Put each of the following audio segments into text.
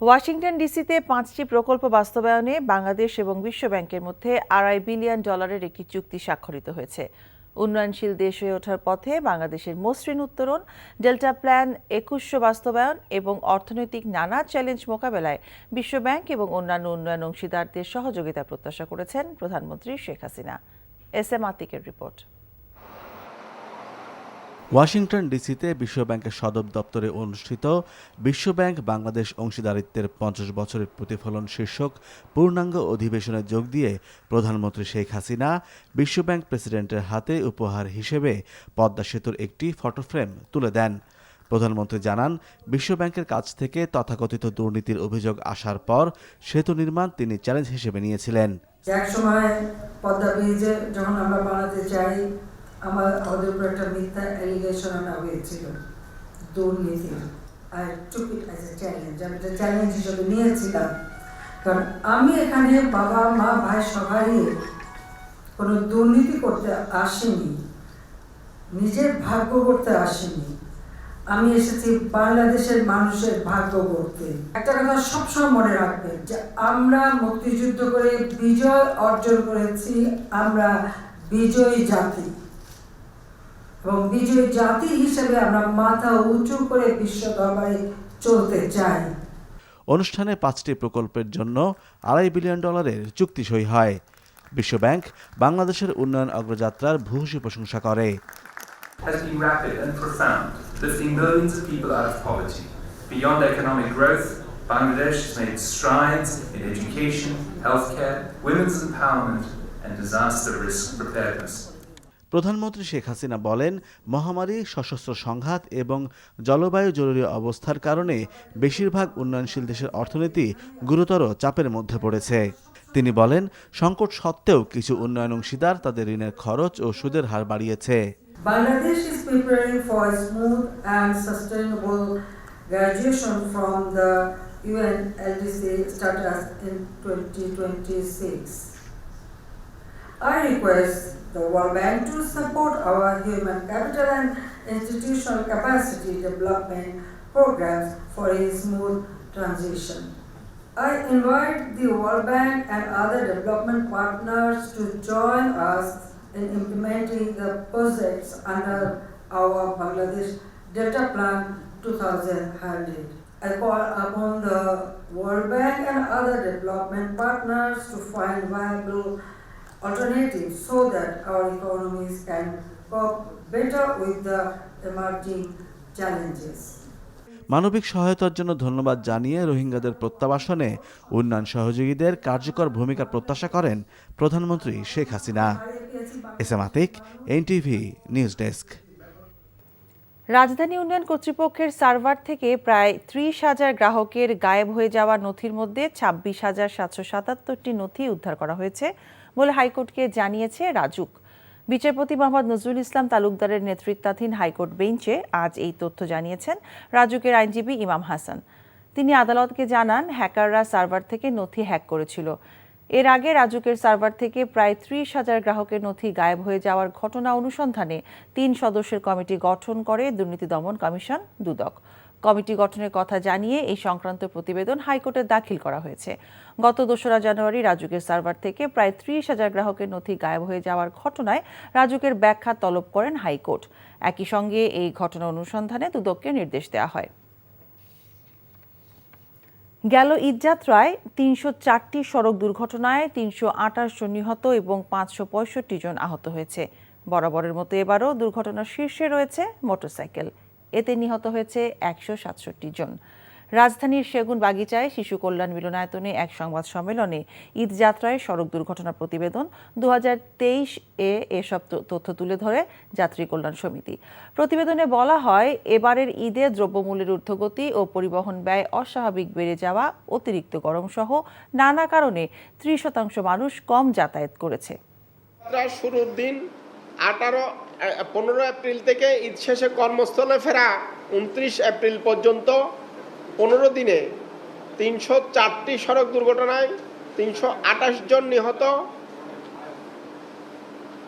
Washington ডিসিতে 5টি প্রকল্প বাস্তবায়নে বাংলাদেশ এবং বিশ্বব্যাংকের মধ্যে $2.5 বিলিয়ন একটি চুক্তি স্বাক্ষরিত হয়েছে। উন্নয়নশীল দেশ হয়ে ওঠার পথে বাংলাদেশের মসৃণ উত্তরণ, ডেল্টা প্ল্যান 2100 বাস্তবায়ন এবং অর্থনৈতিক নানা চ্যালেঞ্জ মোকাবেলায় বিশ্বব্যাংক এবং অন্যান্য উন্নয়ন অংশীদারদের সহযোগিতা প্রত্যাশা করেছেন প্রধানমন্ত্রী শেখ হাসিনা। এস এম আতিকের রিপোর্ট। ওয়াশিংটন ডিসিতে বিশ্বব্যাংকের সদর দপ্তরে অনুষ্ঠিত বিশ্বব্যাংক বাংলাদেশ অংশীদারিত্বের 50 বছরের প্রতিফলন শীর্ষক পূর্ণাঙ্গ অধিবেশনে যোগ দিয়ে প্রধানমন্ত্রী শেখ হাসিনা বিশ্বব্যাংক প্রেসিডেন্টের হাতে উপহার হিসেবে পদ্মা সেতুর একটি ফটোফ্রেম তুলে দেন। প্রধানমন্ত্রী জানান, বিশ্বব্যাংকের কাছ থেকে তথাকথিত দুর্নীতির অভিযোগ আসার পর সেতু নির্মাণ তিনি চ্যালেঞ্জ হিসেবে নিয়েছিলেন। এক সময় পদ্মা ব্রিজে যখন আমরা বানাতে চাই, আমাদের উপর একটা মিথ্যা অ্যালিগেশন আনা হয়েছিল দুর্নীতির। I took it as a challenge, আমি এটা চ্যালেঞ্জ হিসেবে নিয়েছিলাম। কারণ আমি এখানে বাবা মা ভাই সবাই কোনো দুর্নীতি করতে আসিনি, নিজের ভাগ্য করতে আসিনি। আমি এসেছি বাংলাদেশের মানুষের ভাগ্য করতে। একটা কথা সবসময় মনে রাখবেন যে আমরা মুক্তিযুদ্ধ করে বিজয় অর্জন করেছি, আমরা বিজয়ী জাতি, এবং বিজয়ী জাতি হিসেবে আমরা মাথা উঁচু করে বিশ্ব দরবারে চলতে চাই। অনুষ্ঠানে 5টি প্রকল্পের জন্য $2.5 বিলিয়ন চুক্তি সই হয়। বিশ্বব্যাংক বাংলাদেশের উন্নয়ন অগ্রযাত্রার ভূয়সী প্রশংসা করে। Has been rapid and profound, lifting millions of people out of poverty. Beyond economic growth, Bangladesh has made strides in education, healthcare, women's empowerment, and disaster risk preparedness. প্রধানমন্ত্রী শেখ হাসিনা বলেন, মহামারী, সশস্ত্র সংঘাত এবং জলবায়ু জরুরি অবস্থার কারণে বেশিরভাগ উন্নয়নশীল দেশের অর্থনীতি গুরুতর চাপের মধ্যে পড়েছে। তিনি বলেন, সংকট সত্ত্বেও কিছু উন্নয়ন অংশীদার তাদের ঋণের খরচ ও সুদের হার বাড়িয়েছে। Bangladesh is preparing for a smooth and sustainable graduation from the UN LDC status in 2026. I request the World Bank to support our human capital and institutional capacity development programs for a smooth transition. I invite the World Bank and other development partners to join us in implementing the projects under our Bangladesh Delta Plan 2100. I call upon the World Bank and other development partners to find viable alternatives so that our economies can cope better with the emerging challenges. মানবিক সহায়তার জন্য ধন্যবাদ জানিয়ে রোহিঙ্গাদের প্রত্যাবাসনে উন্নয়ন সহযোগীদের কার্যকর ভূমিকার প্রত্যাশা করেন প্রধানমন্ত্রী Sheikh Hasina. S M Atik, NTV news desk. রাজধানী উন্নয়ন কর্তৃপক্ষের সার্ভার থেকে প্রায় 30,000 গ্রাহকের গায়েব হয়ে যাওয়া নথির মধ্যে 26,777টি নথি উদ্ধার করা হয়েছে বলে হাইকোর্টকে জানিয়েছে রাজুক। বিচারপতি মোহাম্মদ নজরুল ইসলাম তালুকদারের নেতৃত্বাধীন হাইকোর্ট বেঞ্চে আজ এই তথ্য জানিয়েছেন রাজুকের আইনজীবী ইমাম হাসান। তিনি আদালতকে জানান, হ্যাকাররা সার্ভার থেকে নথি হ্যাক করেছিল। এর আগে রাজুকের সার্ভার থেকে প্রায় 30,000 গ্রাহকের নথি গায়েব হয়ে যাওয়ার ঘটনা অনুসন্ধানে 3 সদস্যের কমিটি গঠন করে দুর্নীতি দমন কমিশন দুদক। কমিটি গঠনের কথা জানিয়ে এই সংক্রান্ত প্রতিবেদন হাইকোর্টে দাখিল করা হয়েছে। গত 2রা জানুয়ারি রাজুকের সার্ভার থেকে প্রায় 30,000 গ্রাহকের নথি গায়েব হয়ে যাওয়ার ঘটনায় রাজুকের ব্যাখ্যা তলব করেন হাইকোর্ট। একই সঙ্গে এই ঘটনা অনুসন্ধানে দুদককে নির্দেশ দেওয়া হয়। গেল ঈদযাত্রায় 304টি সড়ক দুর্ঘটনায় 328 জন নিহত এবং 565 জন আহত হয়েছে। বরাবরের মতো এবারও দুর্ঘটনার শীর্ষে রয়েছে মোটরসাইকেল। এতে নিহত হয়েছে 167 জন। রাজধানীর সেগুন বাগিচায় শিশু কল্যাণ মিলনায়তনে এক সংবাদ সম্মেলনে ঈদযাত্রায় সড়ক দুর্ঘটনা প্রতিবেদন 2023-এ এসব তথ্য তুলে ধরে যাত্রী কল্যাণ সমিতি। প্রতিবেদনে বলা হয়, এবারের ঈদে দ্রব্যমূল্যের ঊর্ধ্বগতি ও পরিবহন ব্যয় অস্বাভাবিক বেড়ে যাওয়া, অতিরিক্ত গরম সহ নানা কারণে 30% মানুষ কম যাতায়াত করেছে। শুরুর দিন 15 এপ্রিল থেকে ঈদ শেষে কর্মস্থলে ফেরা 29 এপ্রিল পর্যন্ত 15 দিনে 304টি সড়ক দুর্ঘটনায় 328 জন নিহত,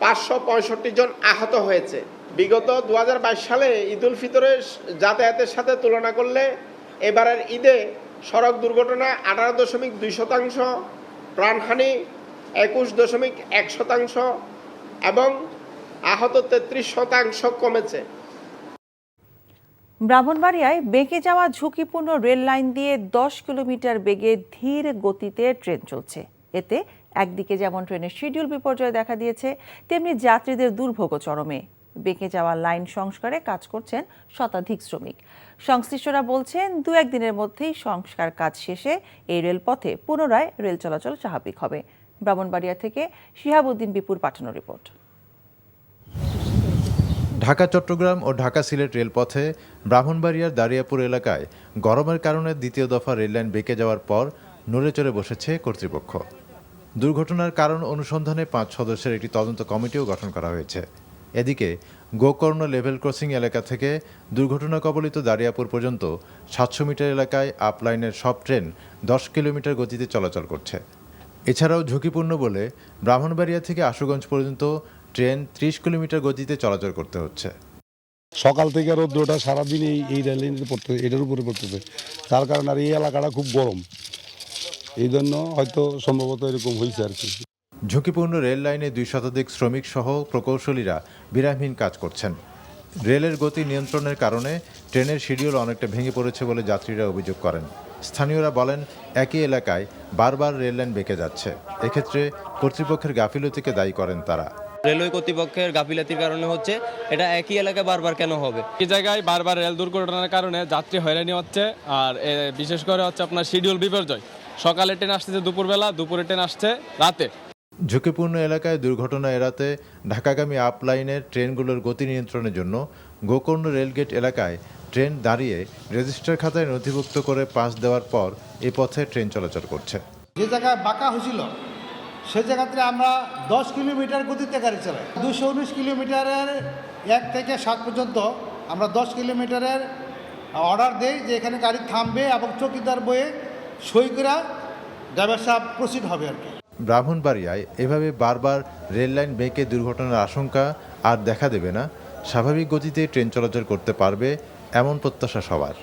565 জন আহত হয়েছে। বিগত 2022 সালে ঈদ উল ফিতরের যাতায়াতের সাথে তুলনা করলে এবারের ঈদে সড়ক দুর্ঘটনা 18.2%, প্রাণহানি 21.1% এবং আহত 33% কমেছে। ব্রাহ্মণবাড়িয়ায় বেঁকে যাওয়া ঝুঁকিপূর্ণ রেল লাইন দিয়ে 10 কিলোমিটার বেগে ধীর গতিতে ট্রেন চলছে। এতে একদিকে যেমন ট্রেনের শিডিউল বিপর্যয় দেখা দিয়েছে, তেমনি যাত্রীদের দুর্ভোগও চরমে। বেঁকে যাওয়া লাইন সংস্কারে কাজ করছেন শতাধিক শ্রমিক। সংশ্লিষ্টরা বলছেন 2-1 দিনের মধ্যেই সংস্কার কাজ শেষে এই রেলপথে পুনরায় রেল চলাচল স্বাভাবিক হবে। ব্রাহ্মণবাড়িয়া থেকে শিহাবুদ্দিন বিপুর পাঠানো রিপোর্ট। ঢাকা চট্টগ্রাম ও ঢাকা সিলেট রেলপথে ব্রাহ্মণবাড়িয়ার দারিয়াপুর এলাকায় গরমের কারণে দ্বিতীয় দফা রেললাইন বেঁকে যাওয়ার পর নড়ে চড়ে বসেছে কর্তৃপক্ষ। দুর্ঘটনার কারণ অনুসন্ধানে 5 সদস্যের একটি তদন্ত কমিটিও গঠন করা হয়েছে। এদিকে গোকর্ণ লেভেল ক্রসিং এলাকা থেকে দুর্ঘটনা কবলিত দারিয়াপুর পর্যন্ত 700 মিটার এলাকায় আপলাইনের সব ট্রেন 10 কিলোমিটার গতিতে চলাচল করছে। এছাড়াও ঝুঁকিপূর্ণ বলে ব্রাহ্মণবাড়িয়া থেকে আশুগঞ্জ পর্যন্ত ট্রেন 30 কিলোমিটার গতিতে চলাচল করতে হচ্ছে। সকাল থেকে রৌদ্রটা সারাদিন এই রেল লাইনের এটার উপরে পড়তেছে, তার কারণে আর এই এলাকাটা খুব গরম, এই জন্য হয়তো সম্ভবত এরকম হয়েছে আর কি। ঝুঁকিপূর্ণ রেল লাইনে 2 শতাধিক শ্রমিক সহ প্রকৌশলীরা বিরামহীন কাজ করছেন। রেলের গতি নিয়ন্ত্রণের কারণে ট্রেনের শিডিউল অনেকটা ভেঙে পড়েছে বলে যাত্রীরা অভিযোগ করেন। স্থানীয়রা বলেন একই এলাকায় বারবার রেল লাইন বেঁকে যাচ্ছে। এক্ষেত্রে কর্তৃপক্ষের গাফিলতিকে দায়ী করেন তারা। রেলওয়ে কর্তৃপক্ষের গাফিলতির কারণে হচ্ছে, এটা একই এলাকায় বারবার কেন হবে? এই জায়গায় বারবার রেল দুর্ঘটনার কারণে যাত্রী হয়রানি হচ্ছে, আর বিশেষ করে হচ্ছে আপনার শিডিউল বিপর্যয়। সকালে ট্রেন আসছে দুপুরবেলা, দুপুরে ট্রেন আসছে রাতে। ঝুঁকিপূর্ণ এলাকায় দুর্ঘটনা এড়াতে ঢাকাগামী আপ লাইনের ট্রেনগুলোর গতি নিয়ন্ত্রণের জন্য গোকর্ণ রেলগেট এলাকায় ট্রেন দাঁড়িয়ে রেজিস্টার খাতায় নথিভুক্ত করে পাস দেওয়ার পর এ পথে ট্রেন চলাচল করছে। যে জায়গায় বাঁকা হয়েছিল সেই জায়গাতে আমরা 10 কিলোমিটার গতিতে গাড়ি চালাই। 219 কিলোমিটারের 1 থেকে 7 পর্যন্ত আমরা 10 কিলোমিটারের অর্ডার দেই যে এখানে গাড়ি থামবে এবং চৌকিদার বয়ে সই করে ড্রাইভার সাহেব প্রসিড হবে আর কি। ব্রাহ্মণবাড়িয়ায় এভাবে বারবার রেল লাইন বেঁকে দুর্ঘটনার আশঙ্কা আর দেখা দেবে না, স্বাভাবিক গতিতে ট্রেন চলাচল করতে পারবে এমন প্রত্যাশা সবার।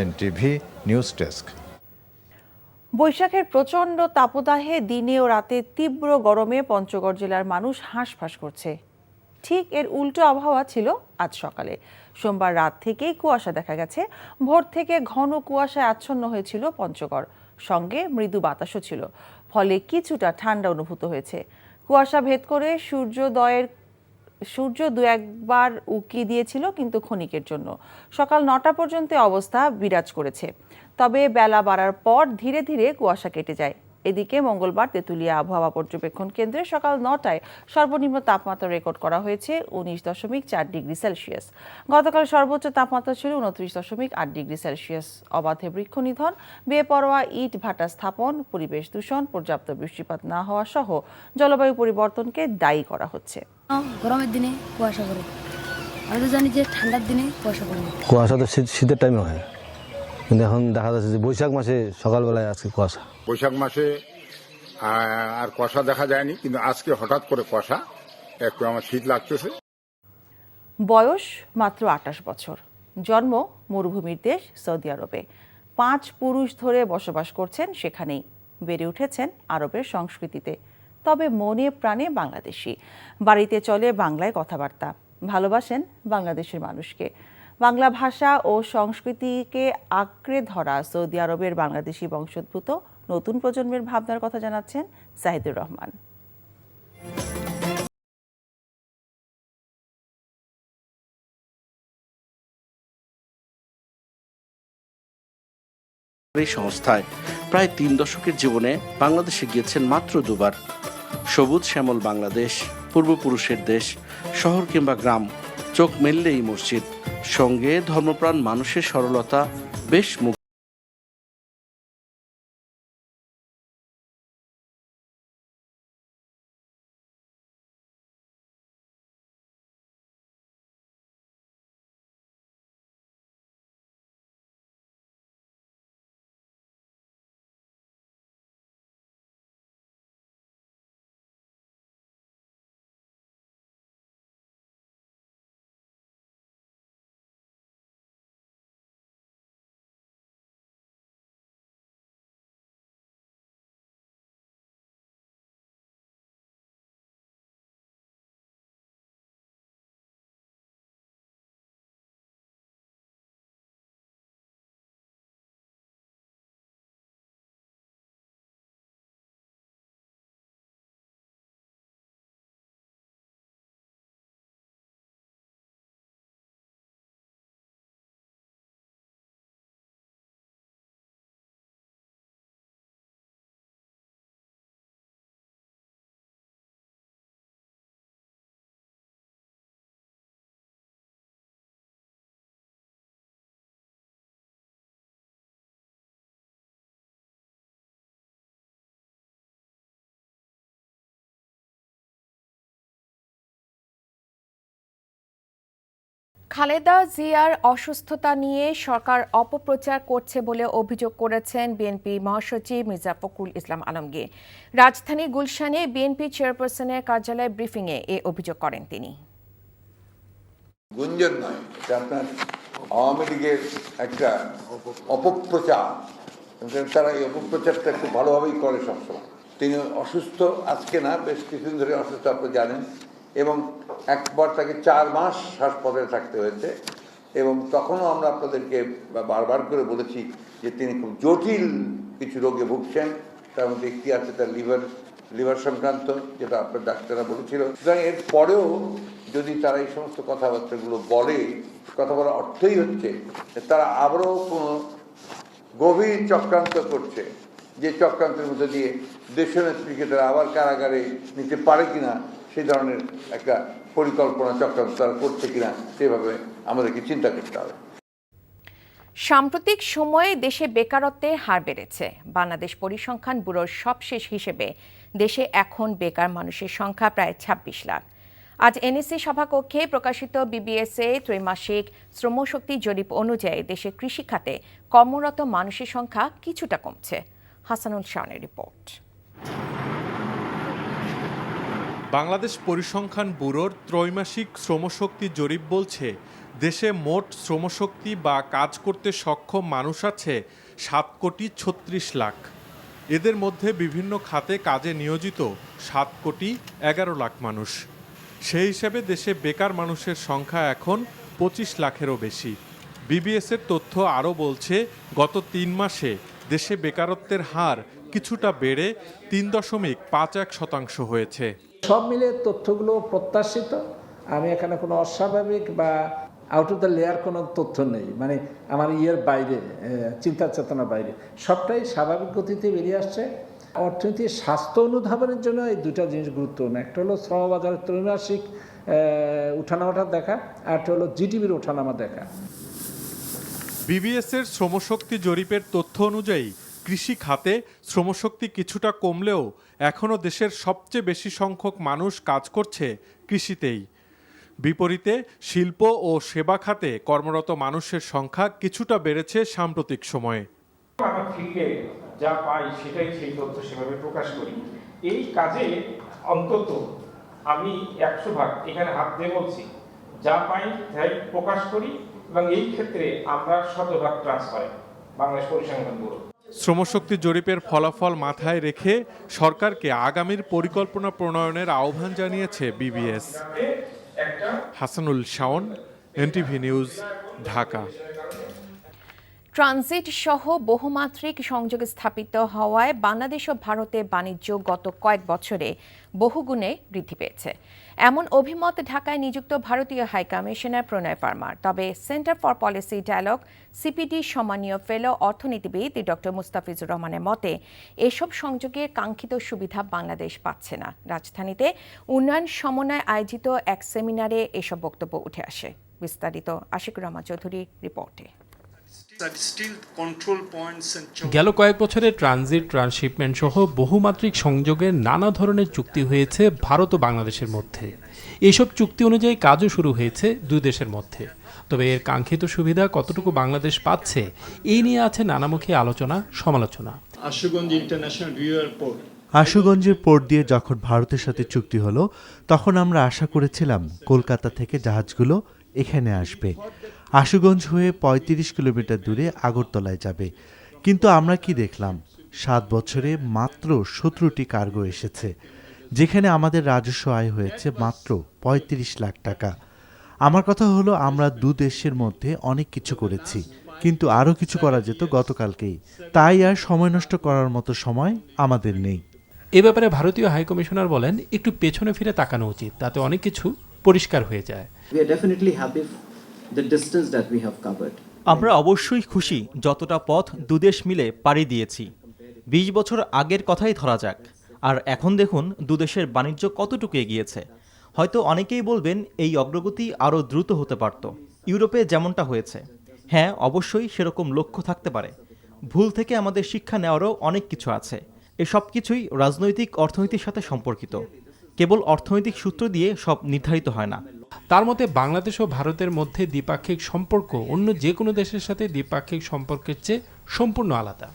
NTV news desk. বৈশাখের প্রচণ্ড তাপদাহে দিনে ও রাতে তীব্র গরমে পঞ্চগড় জেলার মানুষ হাঁসফাঁস করছে। ঠিক এর উল্টো আবহাওয়া ছিল আজ সকালে। সোমবার রাত থেকেই কুয়াশা দেখা গেছে। ভোর থেকে ঘন কুয়াশায় আচ্ছন্ন হয়েছিল পঞ্চগড়, সঙ্গে মৃদু বাতাসও ছিল, ফলে কিছুটা ঠান্ডা অনুভূত হয়েছে। কুয়াশা ভেদ করে সূর্য 2-1 উঁকি দিয়েছিল, কিন্তু ক্ষণিকের জন্য। সকাল 9টা পর্যন্ত অবস্থা বিরাজ করেছে, তবে বেলা বাড়ার পর ধীরে ধীরে কুয়াশা কেটে যায়। এদিকে মঙ্গলবার তেঁতুলিয়া আবহাওয়া পর্যবেক্ষণ কেন্দ্রে সকাল 9টায় সর্বনিম্ন তাপমাত্রা রেকর্ড করা হয়েছে 19.4 ডিগ্রি সেলসিয়াস। গতকাল সর্বোচ্চ তাপমাত্রা ছিল 29.8 ডিগ্রি সেলসিয়াস। অবাধে বৃক্ষনিধন, বেপরোয়া ইট ভাটা স্থাপন, পরিবেশ দূষণ, পর্যাপ্ত বৃষ্টিপাত না হওয়া সহ জলবায়ু পরিবর্তনকে দায়ী করা হচ্ছে। গরমের দিনে কুয়াশা পড়ে, আমি তো জানি যে ঠান্ডার দিনে কুয়াশা পড়ে। কুয়াশা তো শীতের টাইমে হয়, কিন্তু এখন দেখা যাচ্ছে যে বৈশাখ মাসে সকালবেলায় আজকে কুয়াশা। বৈশাখ মাসে আর কুয়াশা দেখা যায়নি, কিন্তু আজকে হঠাৎ করে কুয়াশা, একটু আমার শীত লাগতেছে। বয়স মাত্র 28 বছর, জন্ম মরুভূমির দেশ সৌদি আরবে। 5 পুরুষ ধরে বসবাস করছেন সেখানেই, বেড়ে উঠেছেন আরবের সংস্কৃতিতে। তবে মনে প্রাণে বাংলাদেশি। বাড়িতে চলে বাংলায় কথাবার্তা, ভালোবাসেন বাংলাদেশের মানুষকে। বাংলা ভাষা ও সংস্কৃতিকে আঁকড়ে ধরা সৌদি আরবের বাংলাদেশি বংশোদ্ভূত নতুন প্রজন্মের ভাবনার কথা জানাচ্ছেন জাহিদুর রহমান। এই সংস্থায় প্রায় 3 দশকের জীবনে বাংলাদেশে গিয়েছেন মাত্র 2 বার। সবুজ শ্যামল বাংলাদেশ, পূর্বপুরুষের দেশ, শহর কিংবা গ্রাম, চোখ মেললেই মসজিদ, সঙ্গে ধর্মপ্রাণ মানুষের সরলতা বেশ খালেদা জিয়ার অসুস্থতা নিয়ে সরকার অপপ্রচার করছে বলে অভিযোগ করেছেন বিএনপি মহাসচিব মির্জা ফখরুল ইসলাম আলমগীর। রাজধানীর গুলশানে বিএনপি চেয়ারপারসনের কার্যালয়ে ব্রিফিংয়ে এ অভিযোগ করেন তিনি। গুঞ্জন নয়, এটা আপনার আওয়ামী লীগের একটা অপপ্রচার। তারা এই অপপ্রচারটা একটু ভালোভাবেই করে সবসময়। তিনি অসুস্থ, আজকে না, বেশ কিছুদিন ধরে অসুস্থ, আপনি জানেন, এবং একবার তাকে 4 মাস হাসপাতালে থাকতে হয়েছে। এবং তখনও আমরা আপনাদেরকে বারবার করে বলেছি যে তিনি খুব জটিল কিছু রোগে ভুগছেন, তার মধ্যে একটি আছে তার লিভার সংক্রান্ত, যেটা আপনার ডাক্তাররা বলেছিল। সুতরাং এর পরেও যদি তারা এই সমস্ত কথাবার্তাগুলো বলে, কথা বলার অর্থই হচ্ছে তারা আবারও কোনো গভীর চক্রান্ত করছে, যে চক্রান্তের মধ্যে দিয়ে দেশনেত্রীকে তারা আবার কারাগারে নিতে পারে কিনা, সেই ধরনের একটা পরিকল্পনা চক্রান্ত তারা করছে কিনা, সেভাবে আমাদেরকে চিন্তা করতে হবে। সাম্প্রতিক সময়ে দেশে বেকারত্বের হার বেড়েছে। বাংলাদেশ পরিসংখ্যান ব্যুরোর সবশেষ হিসেবে দেশে এখন বেকার মানুষের সংখ্যা প্রায় ২৬ লাখ। আজ এনএসসি সভাকক্ষে প্রকাশিত বিবিএসএ ত্রৈমাসিক শ্রমশক্তি জরিপ অনুযায়ী দেশে কৃষিখাতে কর্মরত মানুষের সংখ্যা কিছুটা কমছে। হাসানুল শাওনের রিপোর্ট। বাংলাদেশ পরিসংখ্যান ব্যুরোর ত্রৈমাসিক শ্রমশক্তি জরিপ বলছে, দেশে মোট শ্রমশক্তি বা কাজ করতে সক্ষম মানুষ আছে ৭,৩৬,০০,০০০। এদের মধ্যে বিভিন্ন খাতে কাজে নিয়োজিত ৭,১১,০০,০০০ মানুষ। সেই হিসেবে দেশে বেকার মানুষের সংখ্যা এখন ২৫ লাখেরও বেশি। বিবিএসের তথ্য আরও বলছে, গত ৩ মাসে দেশে বেকারত্বের হার কিছুটা বেড়ে ৩.৫১% হয়েছে। সব মিলে তথ্যগুলো প্রত্যাশিত। আমি এখানে কোনো অস্বাভাবিক বা আউট অফ দ্য লেয়ার কোনো তথ্য নেই, মানে আমার বাইরে, চিন্তা চেতনার বাইরে, সবটাই স্বাভাবিক গতিতে বেরিয়ে আসছে। অর্থনীতির স্বাস্থ্য অনুধাবনের জন্য এই দুটা জিনিস গুরুত্বপূর্ণ। একটা হলো শ্রমবাজারের ত্রৈমাসিক উঠানামাটা দেখা, আর একটা হলো জিডিপির ওঠানামা দেখা। বিবিএসের শ্রমশক্তি জরিপের তথ্য অনুযায়ী কৃষি খাতে শ্রমশক্তি কিছুটা কমলেও এখনও দেশের সবচেয়ে বেশি সংখ্যক মানুষ কাজ করছে কৃষিতেই। বিপরীতে শিল্প ও সেবা খাতে কর্মরত মানুষের সংখ্যা কিছুটা বেড়েছে সাম্প্রতিক সময়ে। আমার ফিল্ডে যা পাই সেটাই সেই তথ্য সেভাবে প্রকাশ করি। এই কাজে অন্তত আমি 100% এখানে হাত দিয়ে বলছি, যা পাই তাই প্রকাশ করি, এবং এই ক্ষেত্রে আমরা 100% ট্রান্সপারেন্ট বাংলাদেশ পরিসংখ্যান ব্যুরো। শ্রমশক্তি জরিপের ফলাফল মাথায় রেখে সরকারকে আগামীর পরিকল্পনা প্রণয়নের আহ্বান জানিয়েছে BBS. Hasanul Shaon, NTV news, Dhaka. Transit সহ বহুমাত্রিক সংযোগ স্থাপিত হওয়ায় বাংলাদেশ ও ভারতের বাণিজ্য গত কয়েক বছরে বহুগুণে বৃদ্ধি পেয়েছে, এমন অভিমত ঢাকায় নিযুক্ত ভারতীয় হাইকমিশনার প্রণয় পারমার। তবে centre for policy dialogue CPD সম্মানীয় ফেলো অর্থনীতিবিদ ডক্টর মুস্তাফিজুর রহমানের মতে, এসব সংযোগের কাঙ্ক্ষিত সুবিধা বাংলাদেশ পাচ্ছে না। রাজধানীতে উন্নয়ন সমন্বয় আয়োজিত এক সেমিনারে এসব বক্তব্য উঠে আসে। বিস্তারিত আশিকুর রহমান চৌধুরীর রিপোর্টে। গেল কয়েক বছরে ট্রানজিট, ট্রান্সশিপমেন্ট সহ বহুমাত্রিক সংযোগের নানা ধরনের চুক্তি হয়েছে ভারত ও বাংলাদেশের মধ্যে। এসব চুক্তি অনুযায়ী কাজও শুরু হয়েছে দুই দেশের মধ্যে। তবে এর কাঙ্ক্ষিত সুবিধা কতটুকু বাংলাদেশ পাচ্ছে, এই নিয়ে আছে নানামুখী আলোচনা সমালোচনা। আশুগঞ্জের পোর্ট দিয়ে যখন ভারতের সাথে চুক্তি হলো, তখন আমরা আশা করেছিলাম কলকাতা থেকে জাহাজগুলো এখানে আসবে, আশুগঞ্জ হয়ে ৩৫ কিলোমিটার দূরে আগরতলায় যাবে। কিন্তু আমরা কি দেখলাম, 7 বছরে মাত্র 17টি কার্গো এসেছে, যেখানে আমাদের রাজস্ব আয় হয়েছে মাত্র ৩৫ লাখ টাকা। আমার কথা হলো, আমরা দু দেশের মধ্যে অনেক কিছু করেছি, কিন্তু আরও কিছু করা যেত গতকালকেই। তাই আর সময় নষ্ট করার মতো সময় আমাদের নেই। এ ব্যাপারে ভারতীয় হাইকমিশনার বলেন, একটু পেছনে ফিরে তাকানো উচিত, তাতে অনেক কিছু পরিষ্কার হয়ে যায়। আমরা অবশ্যই খুশি যতটা পথ দুদেশ মিলে পাড়ি দিয়েছি। 20 বছর আগের কথাই ধরা যাক, আর এখন দেখুন দুদেশের বাণিজ্য কতটুকু এগিয়েছে। হয়তো অনেকেই বলবেন এই অগ্রগতি আরও দ্রুত হতে পারত, ইউরোপে যেমনটা হয়েছে। হ্যাঁ, অবশ্যই সেরকম লক্ষ্য থাকতে পারে। ভুল থেকে আমাদের শিক্ষা নেওয়ারও অনেক কিছু আছে। এসব কিছুই রাজনৈতিক অর্থনীতির সাথে সম্পর্কিত। কেবল অর্থনৈতিক সূত্র দিয়ে সব নির্ধারিত হয় না। তার মতে বাংলাদেশ ও ভারতের মধ্যে দ্বিপাক্ষিক সম্পর্ক অন্য যে কোনো দেশের সাথে দ্বিপাক্ষিক সম্পর্কের চেয়ে সম্পূর্ণ আলাদা।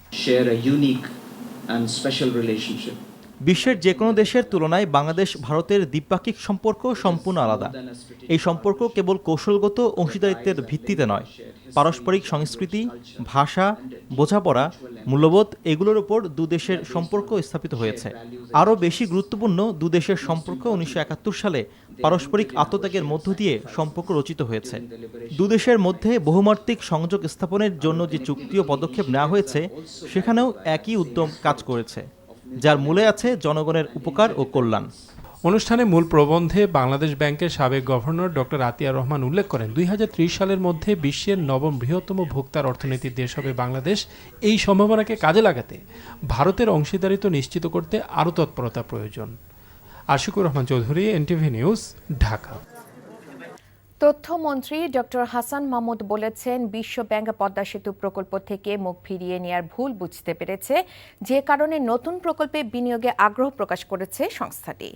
বিশ্বের যে কোনো দেশের তুলনায় বাংলাদেশ ভারতের দ্বিপাক্ষিক সম্পর্ক সম্পূর্ণ আলাদা। এই সম্পর্ক কেবল কৌশলগত অংশীদারিত্বের ভিত্তিতে নয়, পারস্পরিক সংস্কৃতি, ভাষা, বোঝাপড়া, মূল্যবোধ এগুলোর উপর দুদেশের সম্পর্ক স্থাপিত হয়েছে। আরও বেশি গুরুত্বপূর্ণ, দুদেশের সম্পর্ক 1971 সালে পারস্পরিক আত্মত্যাগের মধ্য দিয়ে সম্পর্ক রচিত হয়েছে। দুদেশের মধ্যে বহুমাত্রিক সংযোগ স্থাপনের জন্য যে চুক্তি ও পদক্ষেপ নেওয়া হয়েছে সেখানেও একই উদ্যম কাজ করেছে, যার মূলে আছে জনগণের উপকার ও কল্যাণ। অনুষ্ঠানে মূল প্রবন্ধে বাংলাদেশ ব্যাংকের সাবেক গভর্নর ডক্টর আতিয়া রহমান উল্লেখ করেন 2030 সালের মধ্যে বিশ্বের নবম বৃহত্তম ভোক্তার অর্থনীতির দেশ হবে বাংলাদেশ। এই সম্ভাবনাকে কাজে লাগাতে ভারতের অংশীদারিত্ব নিশ্চিত করতে আরও তৎপরতা প্রয়োজন। Ashikur Rahman Chowdhury, NTV news, Dhaka. তথ্যমন্ত্রী ডক্টর হাসান মাহমুদ বলেছেন, বিশ্ব ব্যাংক পদ্মা সেতু প্রকল্প থেকে মুখ ফিরিয়ে নেয়ার ভুল বুঝতে পেরেছে, যে কারণে নতুন প্রকল্পে বিনিয়োগে আগ্রহ প্রকাশ করেছে সংস্থাটি।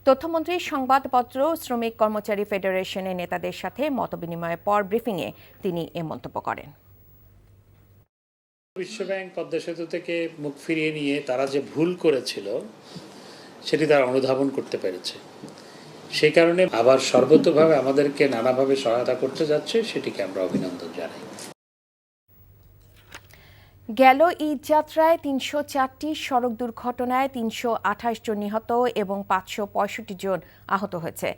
তথ্যমন্ত্রী সংবাদপত্র শ্রমিক কর্মচারী ফেডারেশনের নেতাদের সাথে মতবিনিময়ের পর ব্রিফিংয়ে তিনি এ মন্তব্য করেন। বিশ্ব ব্যাংক পদ্মা সেতু থেকে মুখ ফিরিয়ে নিয়ে তারা যে ভুল করেছিল সেটি তারা অনুধাবন করতে পেরেছে। সেই কারণে আবার সর্বতোভাবে আমাদেরকে নানাভাবে সহায়তা করতে যাচ্ছে, সেটিকে আমরা অভিনন্দন জানাই। গেল ঈদ যাত্রায় 304টি সড়ক দুর্ঘটনায় 328 জন নিহত এবং 565 জন আহত হয়েছে।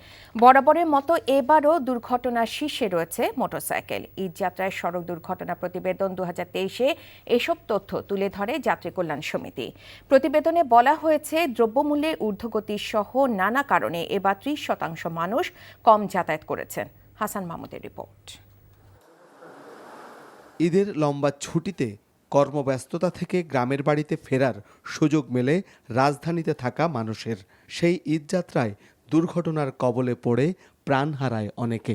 বরাবরের মতো এবারও দুর্ঘটনার শীর্ষে রয়েছে মোটরসাইকেল। ঈদ যাত্রায় সড়ক দুর্ঘটনা প্রতিবেদন 2023-এ এসব তথ্য তুলে ধরে যাত্রী কল্যাণ সমিতি। প্রতিবেদনে বলা হয়েছে, দ্রব্যমূল্যের ঊর্ধ্বগতি সহ নানা কারণে এবার 30% মানুষ কম যাতায়াত করেছেন। হাসান মাহমুদের রিপোর্ট। ঈদের লম্বা ছুটিতে কর্মব্যস্ততা থেকে গ্রামের বাড়িতে ফেরার সুযোগ মেলে রাজধানীতে থাকা মানুষের। সেই ঈদযাত্রায় দুর্ঘটনার কবলে পড়ে প্রাণ হারায় অনেকে।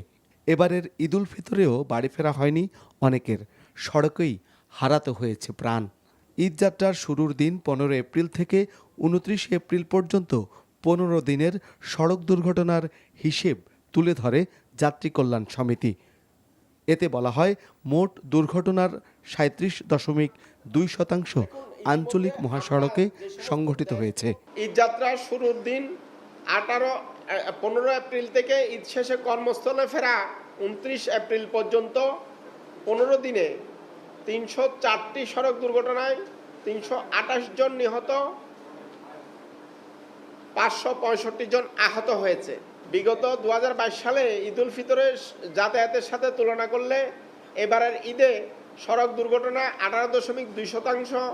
এবারের ঈদুল ফিতরেও বাড়ি ফেরা হয়নি অনেকের, সড়কেই হারাতে হয়েছে প্রাণ। ঈদযাত্রার শুরুর দিন 15 এপ্রিল থেকে 29 এপ্রিল পর্যন্ত 15 দিনের সড়ক দুর্ঘটনার হিসেব তুলে ধরে যাত্রী কল্যাণ সমিতি। এতে বলা হয়, মোট দুর্ঘটনার 37.2% আঞ্চলিক মহাসড়কে সংঘটিত হয়েছে। ঈদযাত্রার শুরুর দিন 15 এপ্রিল থেকে ঈদ শেষে কর্মস্থলে ফেরা 29 এপ্রিল পর্যন্ত 15 দিনে 304টি সড়ক দুর্ঘটনায় 328 জন নিহত, 565 জন আহত হয়েছে। বিগত 2022 সালে ঈদুল ফিতরের যাতায়াতের সাথে তুলনা করলে এবারের ঈদে সড়ক দুর্ঘটনা 18.2%,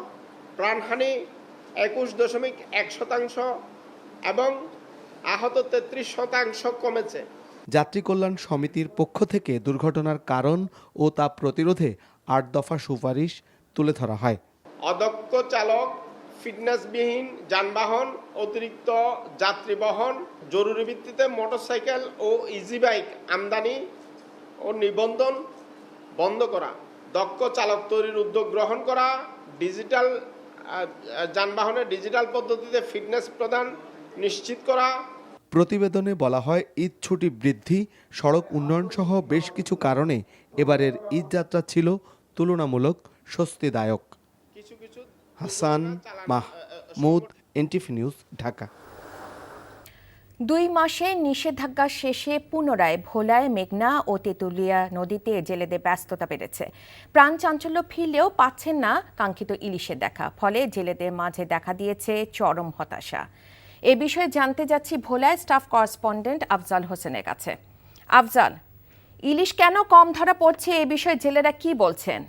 প্রাণহানি 21.1% এবং আহত 33% কমেছে। যাত্রী কল্যাণ সমিতির পক্ষ থেকে দুর্ঘটনার কারণ ও তা প্রতিরোধে 8 দফা সুপারিশ তুলে ধরা হয়। অদক্ষ চালক, ফিটনেসবিহীন যানবাহন, অতিরিক্ত যাত্রী বহন, জরুরি ভিত্তিতে মোটরসাইকেল ও ইজি বাইক আমদানি ও নিবন্ধন বন্ধ করা, দক্ষ চালক তৈরির উদ্যোগ গ্রহণ করা, ডিজিটাল যানবাহনে ডিজিটাল পদ্ধতিতে ফিটনেস প্রদান নিশ্চিত করা। প্রতিবেদনে বলা হয়, ঈদ ছুটি বৃদ্ধি, সড়ক উন্নয়ন সহ বেশ কিছু কারণে এবারের ঈদযাত্রা ছিল তুলনামূলক স্বস্তিদায়ক। Hasan Mahmud, NTV news, Dhaka. 2 মাসে নিষেধাজ্ঞা শেষে পুনরায় ভোলায় মেঘনা ও তেঁতুলিয়া নদীতে জেলেদের ব্যস্ততা বেড়েছে। প্রাণ চাঞ্চল্য ফিরলেও পাচ্ছেন না কাঙ্ক্ষিত ইলিশের দেখা, ফলে জেলেদের মাঝে দেখা দিয়েছে চরম হতাশা। এ বিষয়ে জানতে যাচ্ছি ভোলায় স্টাফ করেসপন্ডেন্ট আফজাল হোসেনের কাছে। আফজাল, ইলিশ কেন কম ধরা পড়ছে, এ বিষয়ে জেলেরা কি বলছেন?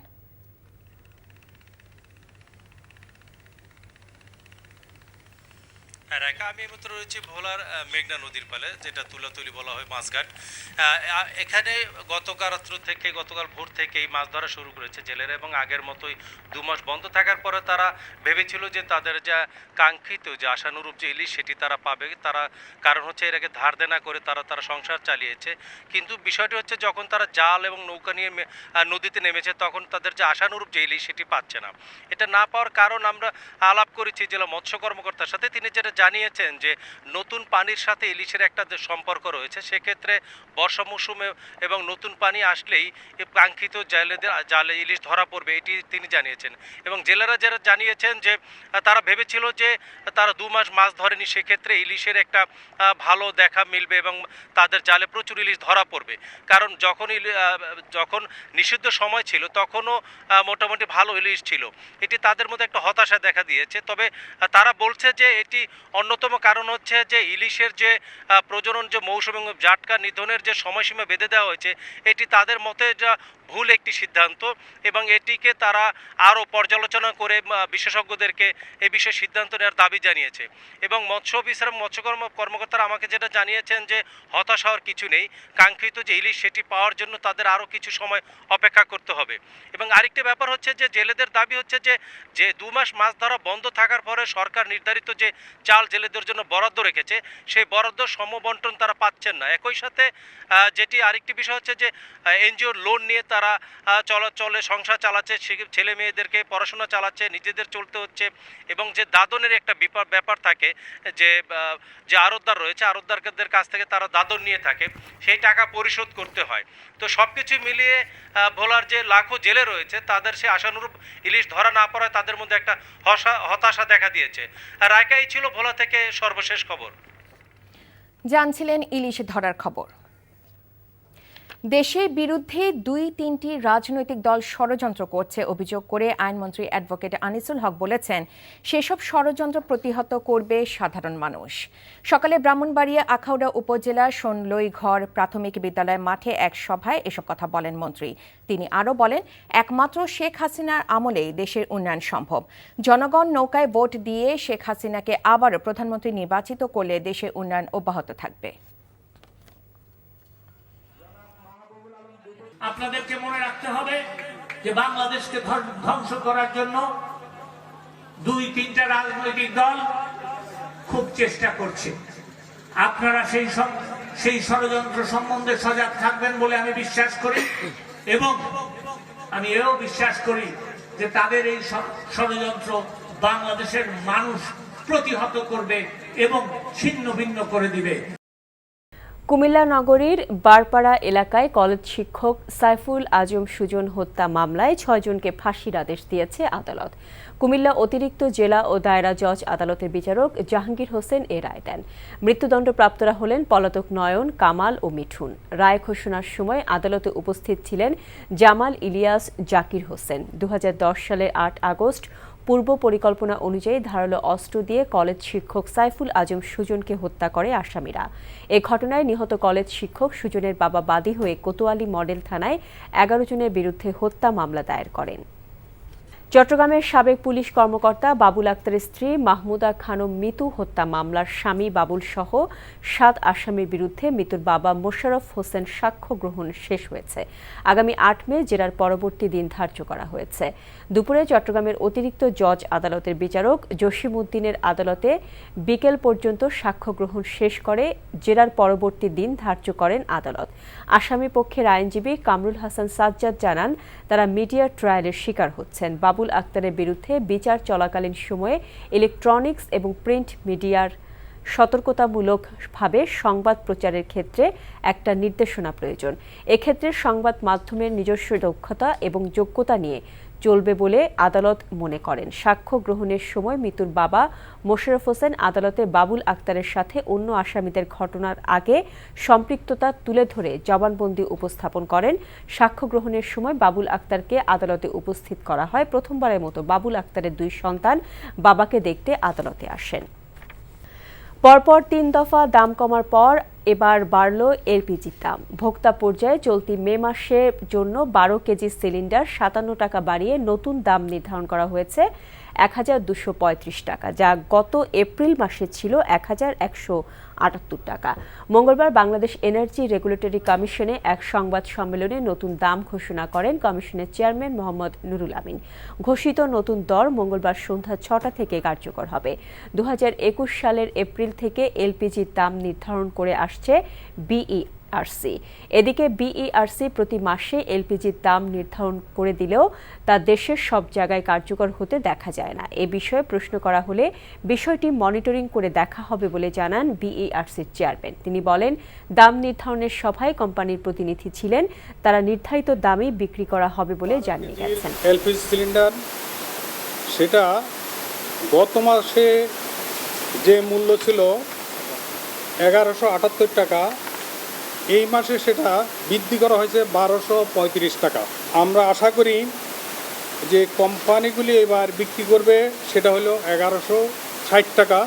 রেখা, আমি মাত্র রয়েছি ভোলার মেঘনা নদীর পালে, যেটা তুলাতুলি বলা হয় মাছঘাট। এখানে গতকাল ভোর থেকেই মাছ ধরা শুরু করেছে জেলেরা, এবং আগের মতোই 2 মাস বন্ধ থাকার পরে তারা ভেবেছিল যে তাদের যা কাঙ্ক্ষিত যে আশানুরূপ যে ইলিশ সেটি তারা পাবে। কারণ হচ্ছে এর আগে ধার দেনা করে তারা সংসার চালিয়েছে। কিন্তু বিষয়টি হচ্ছে, যখন তারা জাল এবং নৌকা নিয়ে নদীতে নেমেছে তখন তাদের যে আশানুরূপ যে ইলিশ সেটি পাচ্ছে না। এটা না পাওয়ার কারণ আমরা আলাপ করেছি জেলা মৎস্য কর্মকর্তার সাথে। তিনি যেটা জানিয়েছেন যে নতুন পানির সাথে ইলিশের একটা যে সম্পর্ক রয়েছে, সেক্ষেত্রে বর্ষা মৌসুমে এবং নতুন পানি আসলেই কাঙ্ক্ষিত জালে ইলিশ ধরা পড়বে, এটি তিনি জানিয়েছেন। এবং জেলেরা যারা জানিয়েছেন যে তারা ভেবেছিল যে তারা 2 মাস মাছ ধরেনি, সেক্ষেত্রে ইলিশের একটা ভালো দেখা মিলবে এবং তাদের জালে প্রচুর ইলিশ ধরা পড়বে। কারণ যখন নিষিদ্ধ সময় ছিল তখনও মোটামুটি ভালো ইলিশ ছিল। এটি তাদের মধ্যে একটা হতাশা দেখা দিয়েছে। তবে তারা বলছে যে এটি অন্যতম কারণ হচ্ছে যে ইলিশের যে প্রজনন যে মৌসুম এবং জাটকা নিধনের যে সময়সীমা বেঁধে দেওয়া হয়েছে, এটি তাদের মতে যা ভুল একটি সিদ্ধান্ত এবং এটিকে তারা আরও পর্যালোচনা করে বিশেষজ্ঞদেরকে এ বিষয়ে সিদ্ধান্ত নেওয়ার দাবি জানিয়েছে। এবং মৎস্য অফিসার মৎস্য কর্মকর্তারা আমাকে যেটা জানিয়েছেন যে হতাশ হওয়ার কিছু নেই, কাঙ্ক্ষিত যে ইলিশ সেটি পাওয়ার জন্য তাদের আরও কিছু সময় অপেক্ষা করতে হবে। এবং আরেকটি ব্যাপার হচ্ছে যে জেলেদের দাবি হচ্ছে যে 2 মাস মাছ ধরা বন্ধ থাকার পরে সরকার নির্ধারিত যে চাল জেলেদের জন্য বরাদ্দ রেখেছে, সেই বরাদ্দ সমবন্টন তারা পাচ্ছেন না। একই সাথে যেটি আরেকটি বিষয় হচ্ছে যে এনজিওর লোন নিয়ে তারা চলে সংসার চালাচ্ছে, ছেলে মেয়েদেরকে পড়াশোনা চালাচ্ছে, নিজেদের চলতে হচ্ছে। এবং যে দাদনের একটা ব্যাপার থাকে, যে আড়তদার রয়েছে, আড়তদারদের কাছ থেকে তারা দাদন নিয়ে থাকে, সেই টাকা পরিশোধ করতে হয়। তো সব কিছু মিলিয়ে ভোলার যে লাখো জেলে রয়েছে তাদের সে আশানুরূপ ইলিশ ধরা না পড়ায় তাদের মধ্যে একটা হতাশা দেখা দিয়েছে। রায়কাই ছিল ভোলা থেকে সর্বশেষ খবর। জানছিলেন ইলিশ ধরার খবর। দেশের বিরুদ্ধে 2-3টি রাজনৈতিক দল ষড়যন্ত্র করছে অভিযোগ করে আইনমন্ত্রী অ্যাডভোকেট আনিসুল হক বলেছেন, সেসব ষড়যন্ত্র প্রতিহত করবে সাধারণ মানুষ। সকালে ব্রাহ্মণবাড়িয়া আখাউড়া উপজেলা সোনলইঘর প্রাথমিক বিদ্যালয় মাঠে এক সভায় এসব কথা বলেন মন্ত্রী। তিনি আরও বলেন, একমাত্র শেখ হাসিনার আমলেই দেশের উন্নয়ন সম্ভব। জনগণ নৌকায় ভোট দিয়ে শেখ হাসিনাকে আবারও প্রধানমন্ত্রী নির্বাচিত করলে দেশের উন্নয়ন অব্যাহত থাকবে। আপনাদেরকে মনে রাখতে হবে যে বাংলাদেশকে ধ্বংস করার জন্য 2-3টা রাজনৈতিক দল খুব চেষ্টা করছে। আপনারা সেই ষড়যন্ত্র সম্বন্ধে সজাগ থাকবেন বলে আমি বিশ্বাস করি এবং আমি এও বিশ্বাস করি যে তাদের এই ষড়যন্ত্র বাংলাদেশের মানুষ প্রতিহত করবে এবং ছিন্ন ভিন্ন করে দিবে। কুমিল্লা নগরীর বারপাড়া এলাকায় কলেজ শিক্ষক সাইফুল আজম সুজন হত্যা মামলায় 6 জনকে ফাঁসির আদেশ দিয়েছে আদালত। কুমিল্লা অতিরিক্ত জেলা ও দায়রা জজ আদালতের বিচারক জাহাঙ্গীর হোসেন এ রায় দেন। মৃত্যুদণ্ডপ্রাপ্তরা হলেন পলাতক নয়ন, কামাল ও মিঠুন। রায় ঘোষণার সময় আদালতে উপস্থিত ছিলেন জামাল ইলিয়াস, জাকির হোসেন। 2010 সালের 8 আগস্ট পূর্ব পরিকল্পনা অনুযায়ী ধারালো অস্ত্র দিয়ে কলেজ শিক্ষক সাইফুল আজম সুজনকে হত্যা করে আসামিরা। এ ঘটনায় নিহত কলেজ শিক্ষক সুজনের বাবা বাদী হয়ে কোতোয়ালি মডেল থানায় 11 জনের বিরুদ্ধে হত্যা মামলা দায়ের করেন। চট্টগ্রামের সাবেক পুলিশ কর্মকর্তা বাবুল আক্তারের স্ত্রী মাহমুদা খানম মিতু হত্যা মামলার স্বামী বাবুল সহ 7 আসামির বিরুদ্ধে মৃতুর বাবা মোশাররফ হোসেন সাক্ষ্য গ্রহণ শেষ হয়েছে। আগামী 8 মে জেরার পরবর্তী দিন ধার্য করা হয়েছে। দুপুরে চট্টগ্রামের অতিরিক্ত জজ আদালতের বিচারক জসিম উদ্দিনের আদালতে বিকেল পর্যন্ত সাক্ষ্য গ্রহণ শেষ করে জেরার পরবর্তী দিন ধার্য করেন আদালত। আসামি পক্ষের আইনজীবী কামরুল হাসান সাজ্জাদ জানান, তারা মিডিয়া ট্রায়ালের শিকার হচ্ছেন। বাবুল আক্তারের বিরুদ্ধে বিচার চলাকালীন সময়ে ইলেকট্রনিক্স এবং প্রিন্ট মিডিয়ার সতর্কতামূলকভাবে সংবাদ প্রচারের ক্ষেত্রে একটা নির্দেশনা প্রয়োজন। এক্ষেত্রে সংবাদ মাধ্যমের নিজস্ব দক্ষতা এবং যোগ্যতা নিয়ে চলবে বলে আদালত মনে করেন। সাক্ষ্য গ্রহণের সময় মৃত্যুর বাবা মোশাররফ হোসেন আদালতে বাবুল আক্তারের সাথে অন্য আসামিদের ঘটনার আগে সম্পৃক্ততা তুলে ধরে জবানবন্দি উপস্থাপন করেন। সাক্ষ্য গ্রহণের সময় বাবুল আক্তারকে আদালতে উপস্থিত করা হয়। প্রথমবারের মতো বাবুল আক্তারের 2 সন্তান বাবাকে দেখতে আদালতে আসেন। পরপর 3 দফা দাম কমার পর এবার বাড়ল এলপিজির দাম। ভোক্তা পর্যায়ে চলতি মে মাসের জন্য 12 কেজি সিলিন্ডার 57 টাকা বাড়িয়ে নতুন দাম নির্ধারণ করা হয়েছে 1235 টাকা, যা গত এপ্রিল মাসে ছিল 1178 টাকা। মঙ্গলবার বাংলাদেশ এনার্জি রেগুলেটরি কমিশনে এক সংবাদ সম্মেলনে নতুন দাম ঘোষণা করেন কমিশনের চেয়ারম্যান মোহাম্মদ নুরুল আমিন। ঘোষিত নতুন দর মঙ্গলবার সন্ধ্যা 6টা থেকে কার্যকর হবে। 2021 সালের এপ্রিল থেকে এলপিজির দাম নির্ধারণ করে আসছে বিই। বিইআরসি। এদিকে বিইআরসি প্রতি মাসে এলপিজির দাম নির্ধারণ করে দিলেও তা দেশের সব জায়গায় কার্যকর হতে দেখা যায় না। এ বিষয়ে প্রশ্ন করা হলে বিষয়টি মনিটরিং করে দেখা হবে বলে জানান বিইআরসির চেয়ারম্যান। তিনি বলেন, দাম নির্ধারণের সভায় কোম্পানির প্রতিনিধি ছিলেন, তারা নির্ধারিত দামেই বিক্রি করা হবে বলে জানিয়ে গেছেন। এলপিজি সিলিন্ডার সেটা গত মাসে যে মূল্য ছিল 1178 টাকা, এই মাসে সেটা বৃদ্ধি করা হয়েছে 1235 টাকা। আমরা আশা করি যে কোম্পানিগুলি এবার বিক্রি করবে সেটা হলো 1160 টাকা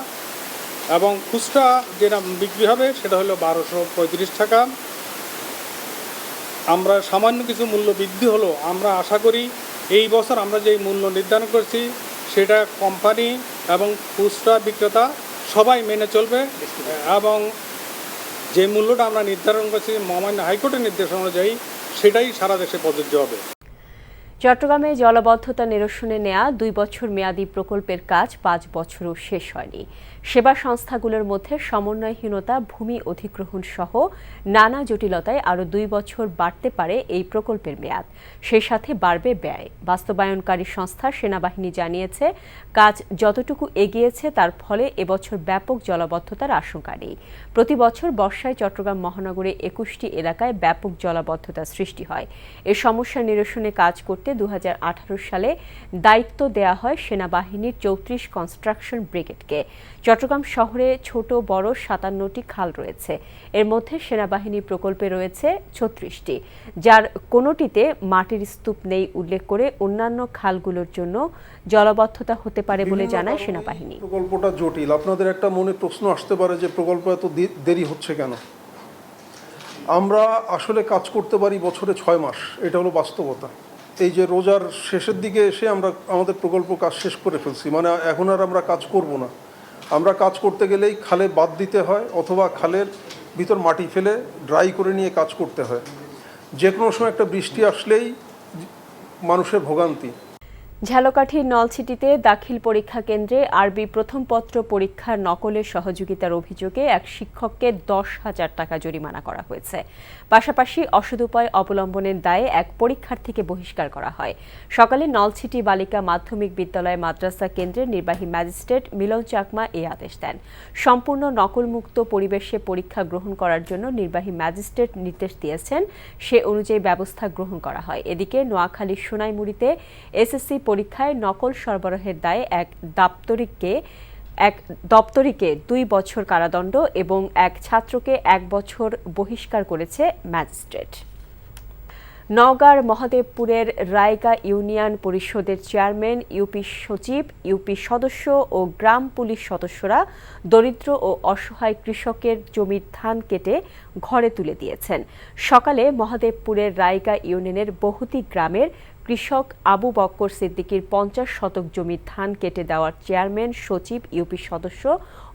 এবং খুচরা যেটা বিক্রি হবে সেটা হলো 1235 টাকা। আমরা সামান্য কিছু মূল্য বৃদ্ধি হলো, আমরা আশা করি এই বছর আমরা যেই মূল্য নির্ধারণ করছি সেটা কোম্পানি এবং খুচরা বিক্রেতা সবাই মেনে চলবে এবং যে মূল্যটা আমরা নির্ধারণ করছি মহামান্য হাইকোর্টের নির্দেশ অনুযায়ী সেটাই সারা দেশে প্রযোজ্য হবে। চট্টগ্রামে জলাবদ্ধতা নিরসনে নেয়া 2 বছর মেয়াদী প্রকল্পের কাজ 5 বছরও শেষ হয়নি। সেবা সংস্থাগুলোর মধ্যে সমন্বয়হীনতা, ভূমি অধিগ্রহণ সহ নানা জটিলতায় আরও 2 বছর বাড়তে পারে এই প্রকল্পের মেয়াদ। সেই সাথে বাড়বে ব্যয়। বাস্তবায়নকারী সংস্থা সেনাবাহিনী জানিয়েছে, কাজ যতটুকু এগিয়েছে তার ফলে এবছর ব্যাপক জলাবদ্ধতার আশঙ্কা নেই। প্রতি বছর বর্ষায় চট্টগ্রাম মহানগরে 21টি এলাকায় ব্যাপক জলাবদ্ধতার সৃষ্টি হয়। এ সমস্যা নিরসনে কাজ করতে 2018 সালে দায়িত্ব দেয়া হয় সেনাবাহিনীর 34 কনস্ট্রাকশন ব্রিগেডকে। চট্টগ্রাম শহরে ছোট বড় 57টি খাল রয়েছে। এর মধ্যে সেনাবাহিনী প্রকল্পে রয়েছে 36টি, যার কোনোটিতে মাটির স্তূপ নেই উল্লেখ করে অন্যান্য খালগুলোর জন্য জলাবদ্ধতা হতে পারে বলে জানায় সেনাবাহিনী। প্রকল্পটা জটিল। আপনাদের একটা মনে প্রশ্ন আসতে পারে যে প্রকল্প এত দেরি হচ্ছে কেন? আমরা আসলে কাজ করতে পারি বছরে 6 মাস, এটা হলো বাস্তবতা। এই যে রোজার শেষের দিকে এসে আমরা আমাদের প্রকল্প কাজ শেষ করে ফেলছি, মানে এখন আর আমরা কাজ করব না। আমরা কাজ করতে গেলেই খালে বাদ দিতে হয় অথবা খালের ভিতর মাটি ফেলে ড্রাই করে নিয়ে কাজ করতে হয়। যে কোনো সময় একটা বৃষ্টি আসলেই মানুষের ভোগান্তি। ঝালকাঠির নলছিটিতে দাখিল পরীক্ষা কেন্দ্রে আরবি প্রথম পত্র পরীক্ষার নকলের সহযোগিতার অভিযোগে এক শিক্ষককে 10,000 টাকা জরিমানা করা হয়েছে। পাশাপাশি অসদুপায় অবলম্বনের দায়ে এক পরীক্ষার্থীকে বহিষ্কার করা হয়। সকালে নলছিটি বালিকা মাধ্যমিক বিদ্যালয় মাদ্রাসা কেন্দ্রের নির্বাহী ম্যাজিস্ট্রেট মিলন চাকমা এই আদেশ দেন। সম্পূর্ণ নকলমুক্ত পরিবেশে পরীক্ষা গ্রহণ করার জন্য নির্বাহী ম্যাজিস্ট্রেট নির্দেশ দিয়েছেন, সে অনুযায়ী ব্যবস্থা গ্রহণ করা হয়। এদিকে নোয়াখালীর সোনাইমুড়িতে এসএসসি পরীক্ষায় নকল সরবরাহের দায়ে এক দপ্তরিকে 2 বছর কারাদণ্ড এবং এক ছাত্রকে 1 বছর বহিষ্কার করেছে ম্যাজিস্ট্রেট। নওগাঁর মহাদেবপুরের রায়গা ইউনিয়ন পরিষদের চেয়ারম্যান, ইউপি সচিব, ইউপি সদস্য ও গ্রাম পুলিশ সদস্যরা দরিদ্র ও অসহায় কৃষকের জমির ধান কেটে ঘরে তুলে দিয়েছেন। সকালে মহাদেবপুরের রায়গা ইউনিয়নের বহুতি গ্রামের কৃষক আবু বক্কর সিদ্দিকীর 50 শতক জমির ধান কেটে দেওয়ার চেয়ারম্যান, সচিব, ইউপি সদস্য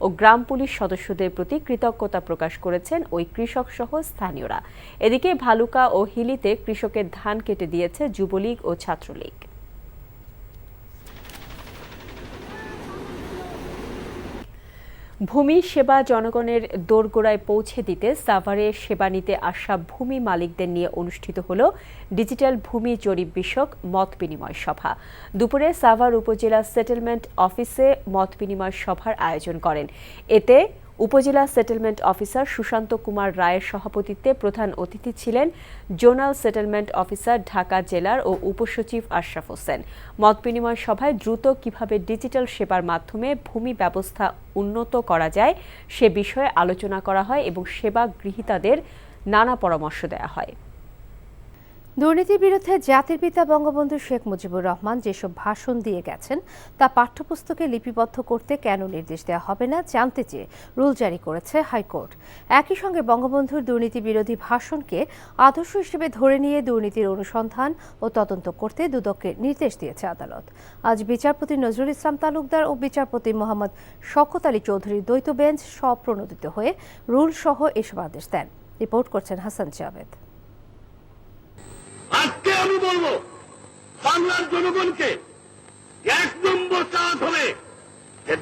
ও গ্রাম পুলিশ সদস্যদের প্রতি কৃতজ্ঞতা প্রকাশ করেছেন ওই কৃষক সহ স্থানীয়রা। এদিকে ভালুকা ও হিলিতে কৃষকের ধান কেটে দিয়েছে যুবলীগ ও ছাত্রলীগ। ভূমি সেবা জনগণের দোরগোড়ায় পৌঁছে দিতে সাভারে সেবা নিতে আসা ভূমি মালিকদের নিয়ে অনুষ্ঠিত হল ডিজিটাল ভূমি জরিপ বিষয়ক মত বিনিময় সভা। দুপুরে সাভার উপজেলা সেটেলমেন্ট অফিসে মত বিনিময় সভার আয়োজন করেন। এতে উপজেলা সেটেলমেন্ট অফিসার সুশান্ত কুমার রায়ের সভাপতিত্বে প্রধান অতিথি ছিলেন জোনাল সেটেলমেন্ট অফিসার ঢাকা জেলার ও উপসচিব আশরাফ হোসেন। মত বিনিময় সভায় দ্রুত কিভাবে ডিজিটাল সেবার মাধ্যমে ভূমি ব্যবস্থা উন্নত করা যায় সে বিষয়ে আলোচনা করা হয় এবং সেবা গ্রহীতাদের নানা পরামর্শ দেওয়া হয়। দুর্নীতির বিরুদ্ধে জাতির পিতা বঙ্গবন্ধু শেখ মুজিবুর রহমান যেসব ভাষণ দিয়ে গেছেন তা পাঠ্যপুস্তকে লিপিবদ্ধ করতে কেন নির্দেশ দেওয়া হবে না জানতে চেয়ে রুল জারি করেছে হাইকোর্ট। একই সঙ্গে বঙ্গবন্ধুর দুর্নীতি বিরোধী ভাষণকে আদর্শ হিসেবে ধরে নিয়ে দুর্নীতির অনুসন্ধান ও তদন্ত করতে দুদককে নির্দেশ দিয়েছে আদালত। আজ বিচারপতি নজরুল ইসলাম তালুকদার ও বিচারপতি মোহাম্মদ শওকত আলী চৌধুরীর দ্বৈত বেঞ্চ স্বপ্রণোদিত হয়ে রুল সহ এসব আদেশ দেন। রিপোর্ট করছেন হাসান জাভেদ। আজকে আমি বলবো বাংলার জনগণকে 1 নম্বর কাজ হবে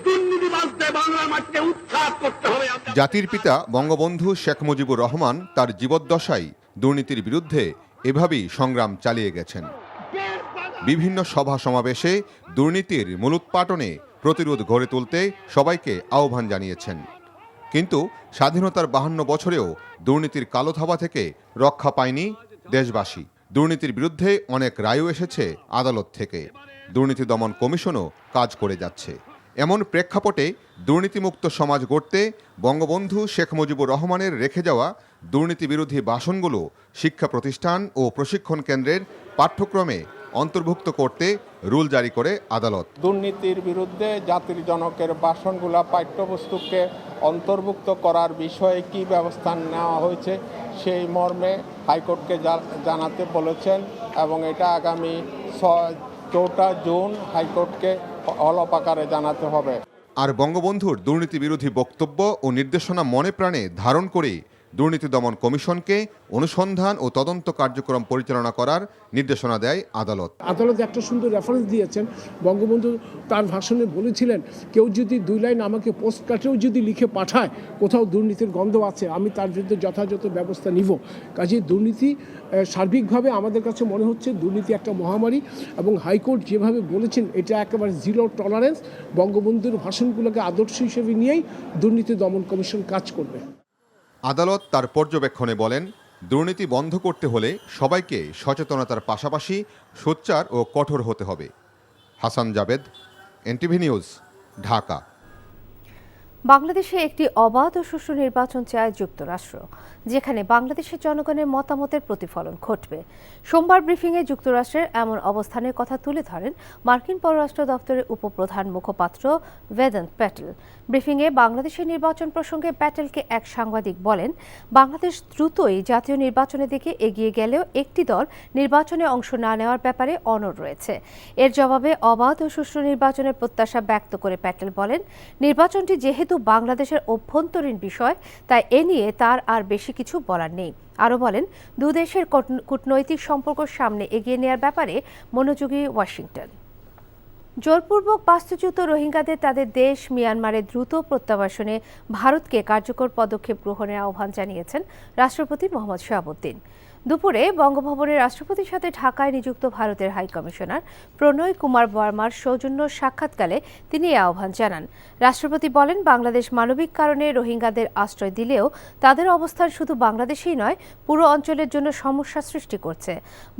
দুর্নীতিবাজদের বাংলার মাটিতে উৎখাত করতে হবে। জাতির পিতা বঙ্গবন্ধু শেখ মুজিবুর রহমান তার জীবদ্দশায় দুর্নীতির বিরুদ্ধে এভাবেই সংগ্রাম চালিয়ে গেছেন। বিভিন্ন সভা সমাবেশে দুর্নীতির মূলোৎপাটনে প্রতিরোধ গড়ে তুলতে সবাইকে আহ্বান জানিয়েছেন। কিন্তু স্বাধীনতার 52 বছরেও দুর্নীতির কালো থাবা থেকে রক্ষা পায়নি দেশবাসী। দুর্নীতির বিরুদ্ধে অনেক রায়ও এসেছে আদালত থেকে। দুর্নীতি দমন কমিশনও কাজ করে যাচ্ছে। এমন প্রেক্ষাপটে দুর্নীতিমুক্ত সমাজ গড়তে বঙ্গবন্ধু শেখ মুজিবুর রহমানের রেখে যাওয়া দুর্নীতি বিরোধী ভাষণগুলো শিক্ষা প্রতিষ্ঠান ও প্রশিক্ষণ কেন্দ্রের পাঠ্যক্রমে অন্তর্ভুক্ত করতে রুল জারি করে আদালত। দুর্নীতির বিরুদ্ধে জাতির জনকের ভাষণগুলো পাঠ্যপুস্তকে অন্তর্ভুক্ত করার বিষয়ে কি ব্যবস্থা নেওয়া হয়েছে সেই মর্মে হাইকোর্টকে জানাতে বলেছেন এবং এটা আগামী 4 জুন হাইকোর্টকে হলফ আকারে জানাতে হবে। আর বঙ্গবন্ধুর দুর্নীতি বিরোধী বক্তব্য ও নির্দেশনা মনে প্রাণে ধারণ করে দুর্নীতি দমন কমিশনকে অনুসন্ধান ও তদন্ত কার্যক্রম পরিচালনা করার নির্দেশনা দেয় আদালত। আদালত একটা সুন্দর রেফারেন্স দিয়েছেন। বঙ্গবন্ধু তার ভাষণে বলেছিলেন, কেউ যদি 2 লাইন আমাকে পোস্ট কার্ডেও যদি লিখে পাঠায় কোথাও দুর্নীতির গন্ধ আছে, আমি তার বিরুদ্ধে যথাযথ ব্যবস্থা নিব। কাজেই দুর্নীতি সার্বিকভাবে আমাদের কাছে মনে হচ্ছে দুর্নীতি একটা মহামারী, এবং হাইকোর্ট যেভাবে বলেছেন এটা একেবারে 0 টলারেন্স। বঙ্গবন্ধুর ভাষণগুলোকে আদর্শ হিসেবে নিয়েই দুর্নীতি দমন কমিশন কাজ করবে। আদালত তার পর্যবেক্ষণে বলেন, দুর্নীতি বন্ধ করতে হলে সবাইকে সচেতনতার পাশাপাশি সোচ্চার ও কঠোর হতে হবে। Hasan Jabed, NTV news, Dhaka. বাংলাদেশে একটি অবাধ ও সুষ্ঠু নির্বাচন চায় যুক্তরাষ্ট্র, যেখানে বাংলাদেশের জনগণের মতামতের প্রতিফলন ঘটবে। সোমবার ব্রিফিংয়ে যুক্তরাষ্ট্রের এমন অবস্থানের কথা তুলে ধরেন মার্কিন পররাষ্ট্র দপ্তরের উপপ্রধান মুখপাত্র বেদান্ত প্যাটেল। ব্রিফিংয়ে বাংলাদেশের নির্বাচন প্রসঙ্গে প্যাটেলকে এক সাংবাদিক বলেন, বাংলাদেশ দ্রুতই জাতীয় নির্বাচনের দিকে এগিয়ে গেলেও একটি দল নির্বাচনে অংশ না নেওয়ার ব্যাপারে অনড় রয়েছে। এর জবাবে অবাধ ও সুষ্ঠু নির্বাচনের প্রত্যাশা ব্যক্ত করে প্যাটেল বলেন, নির্বাচনটি যেহেতু বাংলাদেশের অভ্যন্তরীণ বিষয়, তাই এ নিয়ে তার আর বেশি কিছু বলার নেই। আরও বলেন, দুদেশের কূটনৈতিক সম্পর্ক সামনে এগিয়ে নেওয়ার ব্যাপারে মনোযোগী ওয়াশিংটন। জোরপূর্বক বাস্তুচ্যুত রোহিঙ্গাদের তাদের দেশ মিয়ানমারে দ্রুত প্রত্যাবাসনে ভারতকে কার্যকর পদক্ষেপ গ্রহণের আহ্বান জানিয়েছেন রাষ্ট্রপতি মোহাম্মদ শাহাবুদ্দিন। দুপুরে বঙ্গভবনে রাষ্ট্রপতির সাথে ঢাকায় নিযুক্ত ভারতের হাইকমিশনার প্রণয় কুমার বর্মার সৌজন্য সাক্ষাৎকালে তিনি এই আহ্বান জানান। রাষ্ট্রপতি বলেন, বাংলাদেশ মানবিক কারণে রোহিঙ্গাদের আশ্রয় দিলেও তাদের অবস্থান শুধু বাংলাদেশেই নয়, পুরো অঞ্চলের জন্য সমস্যা সৃষ্টি করছে।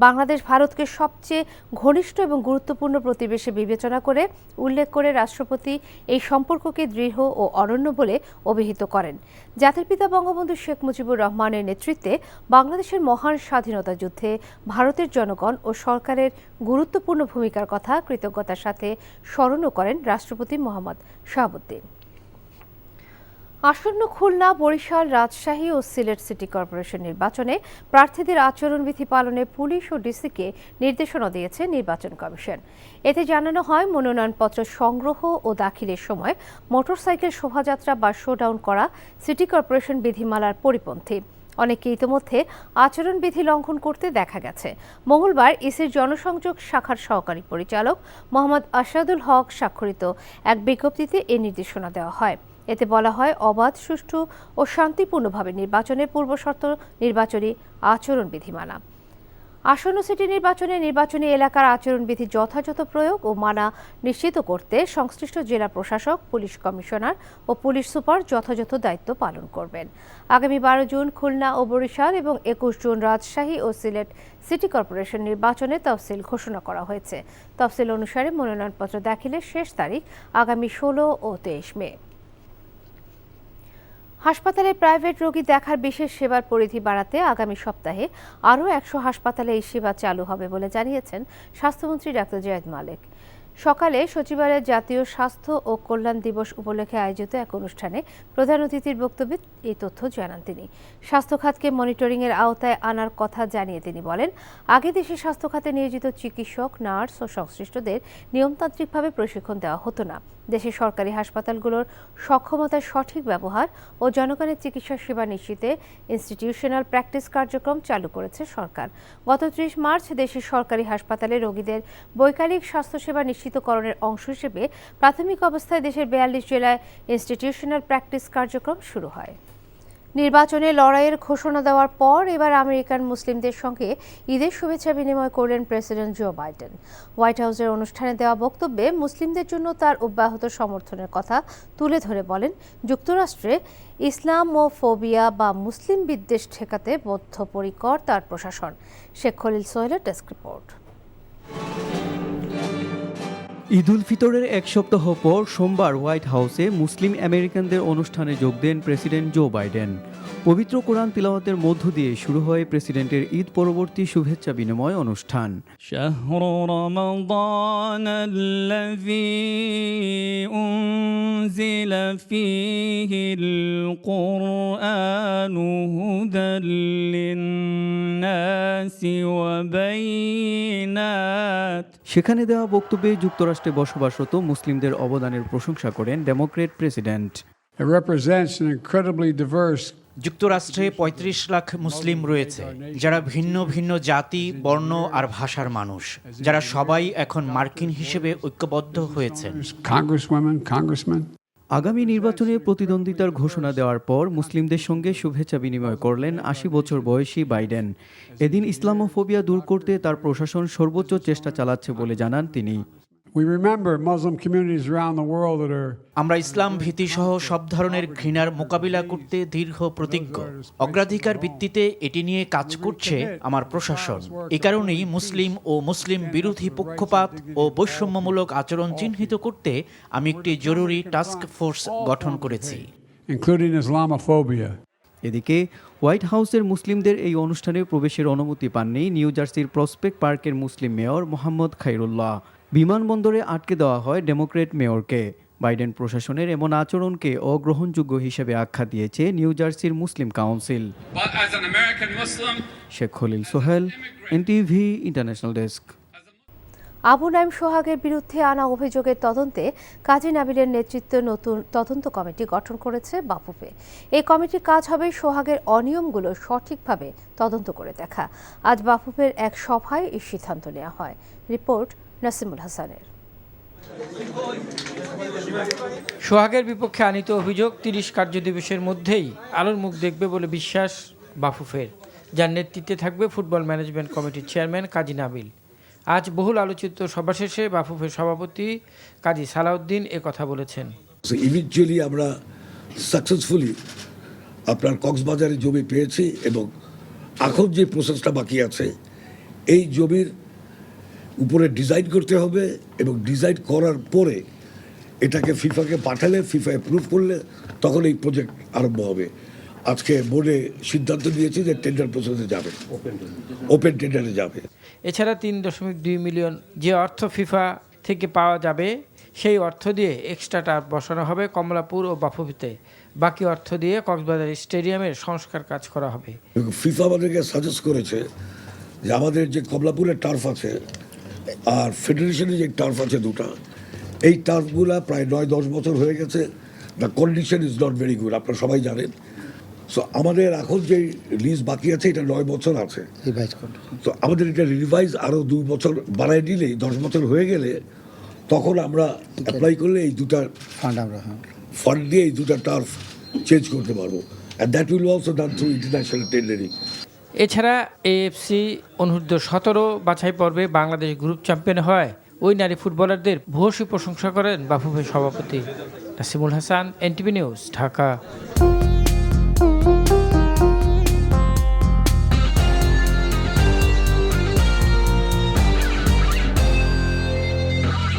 বাংলাদেশ ভারতকে সবচেয়ে ঘনিষ্ঠ এবং গুরুত্বপূর্ণ প্রতিবেশী বিবেচনা করে উল্লেখ করে রাষ্ট্রপতি এই সম্পর্ককে দৃঢ় ও অনন্য বলে অভিহিত করেন। জাতির পিতা বঙ্গবন্ধু শেখ মুজিবুর রহমানের নেতৃত্বে বাংলাদেশের মহান স্বাধীনতা যুদ্ধে ভারতের জনগণ ও সরকারের গুরুত্বপূর্ণ ভূমিকার কথা কৃতজ্ঞতার সাথে স্মরণও করেন রাষ্ট্রপতি মোহাম্মদ শাহাবুদ্দিন। আসন্ন খুলনা, বরিশাল, রাজশাহী ও সিলেট সিটি কর্পোরেশন নির্বাচনে প্রার্থীদের আচরণবিধি পালনে পুলিশ ও ডিসিকে নির্দেশনা দিয়েছে নির্বাচন কমিশন। এতে জানানো হয়, মনোনয়নপত্র সংগ্রহ ও দাখিলের সময় মোটরসাইকেল শোভাযাত্রা বা শোডাউন করা সিটি কর্পোরেশন বিধিমালার পরিপন্থী। অনেকে ইতিমধ্যে আচরণবিধি লঙ্ঘন করতে দেখা গেছে। মঙ্গলবার ইসির জনসংযোগ শাখার সহকারী পরিচালক মোহাম্মদ আসাদুল হক স্বাক্ষরিত এক বিজ্ঞপ্তিতে এ নির্দেশনা দেওয়া হয়। এতে বলা হয়, অবাধ, সুষ্ঠু ও শান্তিপূর্ণভাবে নির্বাচনের পূর্বশর্ত নির্বাচনী আচরণবিধি মানা। আসন্ন সিটি নির্বাচনে নির্বাচনী এলাকার আচরণবিধি যথাযথ প্রয়োগ ও মানা নিশ্চিত করতে সংশ্লিষ্ট জেলা প্রশাসক, পুলিশ কমিশনার ও পুলিশ সুপার যথাযথ দায়িত্ব পালন করবেন। আগামী 12 জুন খুলনা ও বরিশাল এবং 21 জুন রাজশাহী ও সিলেট সিটি কর্পোরেশন নির্বাচনে তফসিল ঘোষণা করা হয়েছে। তফসিল অনুসারে মনোনয়নপত্র দাখিলের শেষ তারিখ আগামী 16 ও 23 মে। হাসপাতালে প্রাইভেট রোগী দেখার বিশেষ সেবার পরিধি বাড়াতে আগামী সপ্তাহে আরও 100 হাসপাতালে এই সেবা চালু হবে বলে জানিয়েছেন স্বাস্থ্যমন্ত্রী ডাক্তার জায়েদ মালেক। সকালে সচিবালয়ে জাতীয় স্বাস্থ্য ও কল্যাণ দিবস উপলক্ষে আয়োজিত এক অনুষ্ঠানে প্রধান অতিথির বক্তব্যে এই তথ্য জানান তিনি। স্বাস্থ্য খাতকে মনিটরিংয়ের আওতায় আনার কথা জানিয়ে তিনি বলেন, আগে দেশে স্বাস্থ্য খাতে নিয়োজিত চিকিৎসক, নার্স ও সংশ্লিষ্টদের নিয়মতান্ত্রিকভাবে প্রশিক্ষণ দেওয়া হতো না। দেশের সরকারি হাসপাতালগুলোর সক্ষমতার সঠিক ব্যবহার ও জনগণের চিকিৎসা সেবা নিশ্চিতে ইনস্টিটিউশনাল প্র্যাকটিস কার্যক্রম চালু করেছে সরকার। গত ৩০ মার্চ দেশের সরকারি হাসপাতালে রোগীদের বৈকালিক স্বাস্থ্যসেবা নিশ্চিতকরণের অংশ হিসেবে প্রাথমিক অবস্থায় দেশের ৪২ জেলায় ইনস্টিটিউশনাল প্র্যাকটিস কার্যক্রম শুরু হয়। নির্বাচনে লড়াইয়ের ঘোষণা দেওয়ার পর এবার আমেরিকান মুসলিমদের সঙ্গে ঈদের শুভেচ্ছা বিনিময় করলেন প্রেসিডেন্ট জো বাইডেন। হোয়াইট হাউসের অনুষ্ঠানে দেওয়া বক্তব্যে মুসলিমদের জন্য তার অব্যাহত সমর্থনের কথা তুলে ধরে বলেন, যুক্তরাষ্ট্রে ইসলামোফোবিয়া বা মুসলিম বিদ্বেষ ঠেকাতে বদ্ধপরিকর তার প্রশাসন। শেখ খলিল সোহেলের ডেস্ক রিপোর্ট। ঈদ উল ফিতরের এক সপ্তাহ পর সোমবার হোয়াইট হাউসে মুসলিম আমেরিকানদের অনুষ্ঠানে যোগ দেন প্রেসিডেন্ট জো বাইডেন। পবিত্র কোরআন তিলাওয়াতের মধ্য দিয়ে শুরু হয় প্রেসিডেন্টের ঈদ পরবর্তী শুভেচ্ছা বিনিময় অনুষ্ঠান। শাহরু রমাদান আল্লাযী উনজিলা ফীহিল কুরআনু হুদাল লিন-নাসি ওয়া বাইয়িনাত। সেখানে দেওয়া বক্তব্যে যুক্তরাষ্ট্রে বসবাসরত মুসলিমদের অবদানের প্রশংসা করেন ডেমোক্র্যাট প্রেসিডেন্ট। যুক্তরাষ্ট্রে ৩৫ লাখ মুসলিম রয়েছে, যারা ভিন্ন ভিন্ন জাতি, বর্ণ আর ভাষার মানুষ, যারা সবাই এখন মার্কিন হিসেবে ঐক্যবদ্ধ হয়েছেন। আগামী নির্বাচনে প্রতিদ্বন্দ্বিতার ঘোষণা দেওয়ার পর মুসলিমদের সঙ্গে শুভেচ্ছা বিনিময় করলেন ৮০ বছর বয়সী বাইডেন। এদিন ইসলামোফোবিয়া দূর করতে তার প্রশাসন সর্বোচ্চ চেষ্টা চালাচ্ছে বলে জানান তিনি। আমরা ইসলাম ভীতি সহ সব ধরনের ঘৃণার মোকাবিলা করতে দৃঢ় প্রতিজ্ঞ। অগ্রাধিকার ভিত্তিতে এটি নিয়ে কাজ করছে আমার প্রশাসন। এ কারণেই মুসলিম ও মুসলিম বিরোধী পক্ষপাত ও বৈষম্যমূলক আচরণ চিহ্নিত করতে আমি একটি জরুরি টাস্ক ফোর্স গঠন করেছি। এদিকে হোয়াইট হাউসের মুসলিমদের এই অনুষ্ঠানে প্রবেশের অনুমতি পাননি নিউ জার্সির প্রসপেক্ট পার্কের মুসলিম মেয়র মোহাম্মদ খাইরুল্লাহ। বিমানবন্দরে আটকে দেওয়া হয় ডেমোক্র্যাট মেয়রকে। বাইডেন প্রশাসনের এমন আচরণকে অগ্রহণযোগ্য হিসেবে আখ্যা দিয়েছে নিউ জার্সির Muslim council. Sheikh Khalil Sohel, NTV international desk. Abu Naim সোহাগের বিরুদ্ধে আনা অভিযোগের তদন্তে কাজী নাবিলের নেতৃত্বে নতুন তদন্ত কমিটি গঠন করেছে বাফুফে। এই কমিটির কাজ হবে সোহাগের অনিয়মগুলো সঠিকভাবে তদন্ত করে দেখা। আজ বাফুফের এক সভায় এই সিদ্ধান্ত নেওয়া হয়। রিপোর্ট নাসিমুল হাসানের। সোহাগের বিপক্ষে আনিত অভিযোগ ৩০ কার্যদিবসের মধ্যেই আলোর মুখ দেখবে বলে বিশ্বাস বাফুফের, যার নেতৃত্বে থাকবে ফুটবল ম্যানেজমেন্ট কমিটির চেয়ারম্যান কাজী নাবিল। আজ বহুল আলোচিত সভা শেষে বাফুফের সভাপতি কাজী সালাউদ্দিন কথা বলেছেন। ইভেন্চুয়ালি আমরা সাকসেসফুলি আপনার কক্সবাজারে জমি পেয়েছি এবং এখন যে প্রসেসটা বাকি আছে, এই জমির উপরে ডিজাইন করতে হবে এবং ডিজাইন করার পরে এটাকে ফিফাকে পাঠালে, ফিফা অ্যাপ্রুভ করলে তখন এই প্রজেক্ট আরম্ভ হবে। আজকে বোর্ডে সিদ্ধান্ত নিয়েছি যে টেন্ডার প্রসেসে যাবে, ওপেন টেন্ডারে যাবে। এছাড়া ৩.২ মিলিয়ন যে অর্থ ফিফা থেকে পাওয়া যাবে, সেই অর্থ দিয়ে এক্সট্রা টার্ফ বসানো হবে কমলাপুর ও বাফুফেতে। বাকি অর্থ দিয়ে কক্সবাজার স্টেডিয়ামের সংস্কার কাজ করা হবে। ফিফা আমাদেরকে সাজেস্ট করেছে যে আমাদের যে কমলাপুরের টার্ফ আছে আর ফেডারেশনের যে টার্ফ আছে দুটা, এই টার্ফগুলো প্রায় ৯-১০ বছর হয়ে গেছে। The condition is not very good, আপনারা সবাই জানেন। সো আমাদের এখন যে লিজ বাকি আছে এটা ৯ বছর আছে। তো আমাদের এটা রিভাইজ আরও 2 বছর বাড়ায় নিলেই 10 বছর হয়ে গেলে তখন আমরা অ্যাপ্লাই করলে এই দুটা ফান্ড দিয়ে এই দুটা টার্ফ চেঞ্জ করতে পারবো। And that will also done through international tendering. এছাড়া এএফসি অনূর্ধ্ব-17 বাছাই পর্বে বাংলাদেশ গ্রুপ চ্যাম্পিয়ন হয় ওই নারী ফুটবলারদের ভূয়সী প্রশংসা করেন বাফুফের সভাপতি। Nasimul Hasan, NTV news, Dhaka.